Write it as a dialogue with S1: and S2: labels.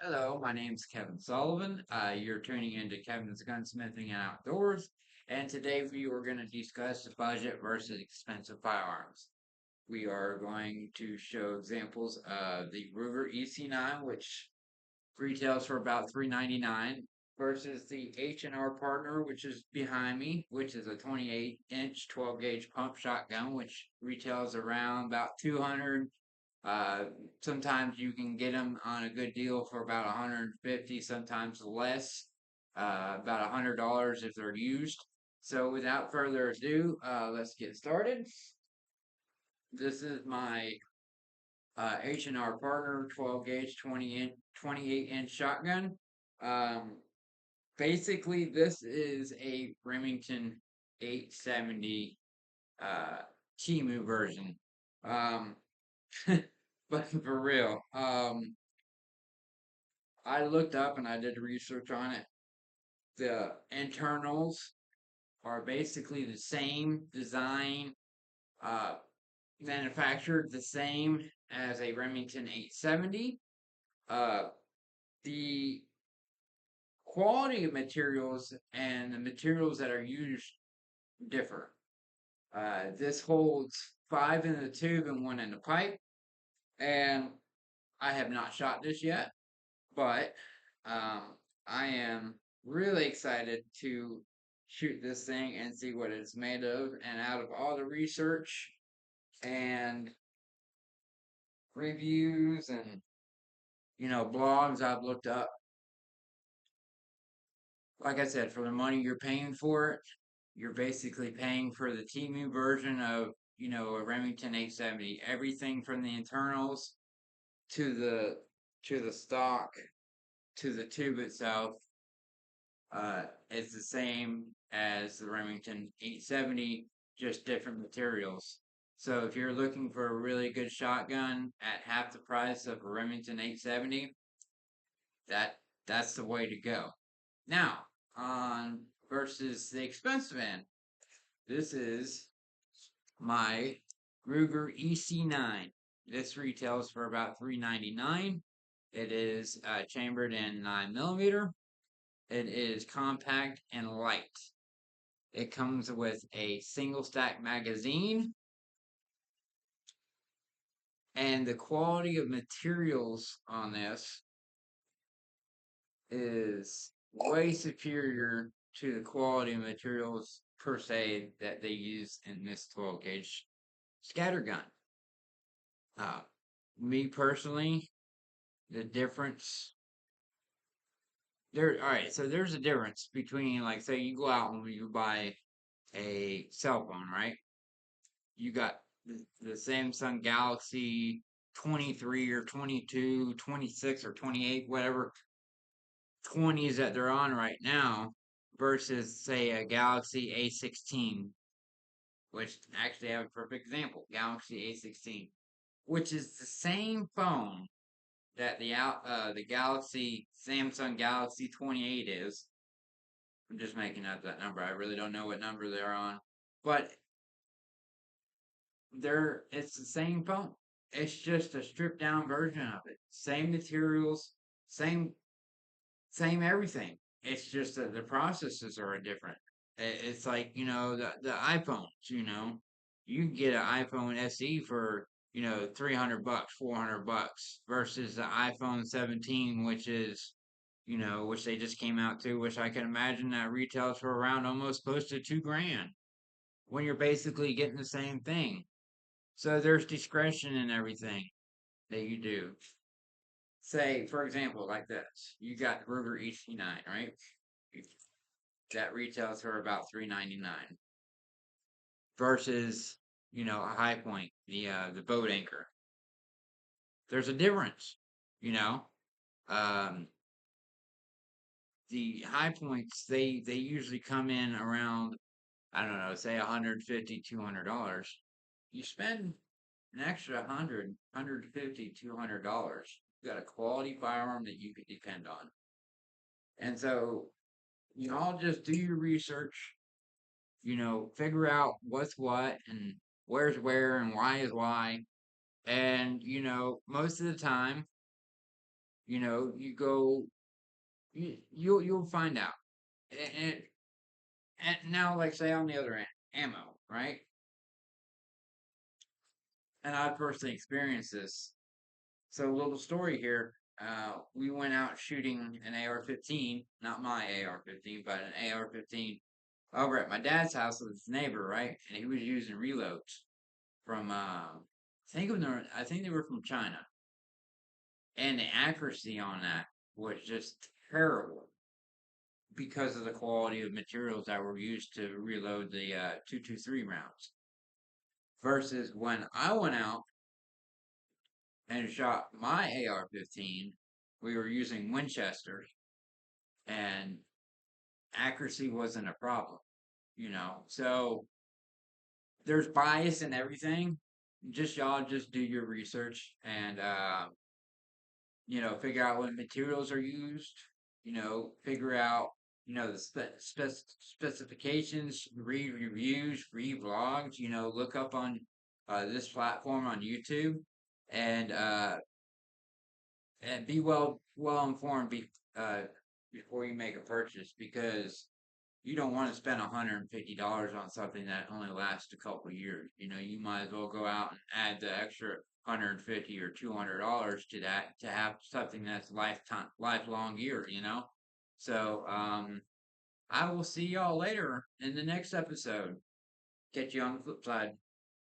S1: Hello, my name's Kevin Sullivan. You're tuning into Kevin's Gunsmithing and Outdoors, and today we are going to discuss budget versus expensive firearms. We are going to show examples of the Ruger EC9, which retails for about $399, versus the H&R Partner, which is behind me, which is a 28-inch 12-gauge pump shotgun, which retails around about 200. uh, Sometimes you can get them on a good deal for about 150, sometimes less, about $100 if they're used. So without further ado, let's get started. This is my H&R Partner 12 gauge 28-inch shotgun. Um, Basically, this is a Remington 870 uh, Timu version. Um, but for real, I looked up and I did research on it. The internals are basically the same design, uh, manufactured the same as a Remington 870. Uh, the quality of materials and the materials that are used differ. This holds five in the tube and one in the pipe, and I have not shot this yet, but um, I am really excited to shoot this thing and see what it's made of. And out of all the research and reviews and blogs I've looked up, like I said, for the money you're paying for it, you're basically paying for the Temu version of a Remington 870. Everything from the internals to the stock to the tube itself is the same as the Remington 870, just different materials. So if you're looking for a really good shotgun at half the price of a Remington 870, that that's the way to go. Now, on versus the expensive end, this is my Ruger EC9. This retails for about $399. It is chambered in 9 millimeter. It is compact and light. It comes with a single stack magazine, and the quality of materials on this is way superior to the quality of materials per se that they use in this 12 gauge scattergun. Uh, Me personally, the difference all right, so there's a difference between, like, say you go out and you buy a cell phone, right? You got the Samsung Galaxy 23 or 22, 26 or 28, whatever 20s that they're on right now, versus, say, a Galaxy A16, which actually I have a perfect example, Galaxy A16, which is the same phone that the Galaxy Samsung Galaxy 28 is. I'm just making up that number. I really don't know what number they're on, but it's the same phone. It's just a stripped down version of it. Same materials, same same everything. It's just that the processes are different. It's like, the iPhones, you can get an iPhone SE for, 300 bucks, 400 bucks versus the iPhone 17, which they just came out to, which I can imagine that retails for around almost close to 2 grand when you're basically getting the same thing. So there's discretion in everything that you do. Say, for example, like this. You got Ruger EC9, right? That retails for about $399 versus, a High Point, the boat anchor. There's a difference, you know. Um, the High Points, they usually come in around, I don't know, say 150, $200. You spend an extra 100, 150, $200. You got a quality firearm that you can depend on. And so you all just do your research, figure out what's what and where's where and why is why. And, most of the time, You go, you'll find out. And, and now, like say on the other end, ammo, right? And I personally experienced this. So, a little story here. We went out shooting an AR-15, not my AR-15, but an AR-15 over at my dad's house with his neighbor, right? And he was using reloads from, I think they were from China, and the accuracy on that was just terrible because of the quality of materials that were used to reload the 223 rounds. Versus when I went out and shot my AR-15, we were using Winchesters, and accuracy wasn't a problem. So there's bias in everything. Just y'all just do your research and figure out what materials are used. Figure out the specifications, read reviews, read vlogs. Look up on this platform on YouTube, and be well informed before you make a purchase, because you don't want to spend $150 on something that only lasts a couple years. You might as well go out and add the extra 150 or $200 to that to have something that's lifelong gear. So I will see y'all later in the next episode. Catch you on the flip side.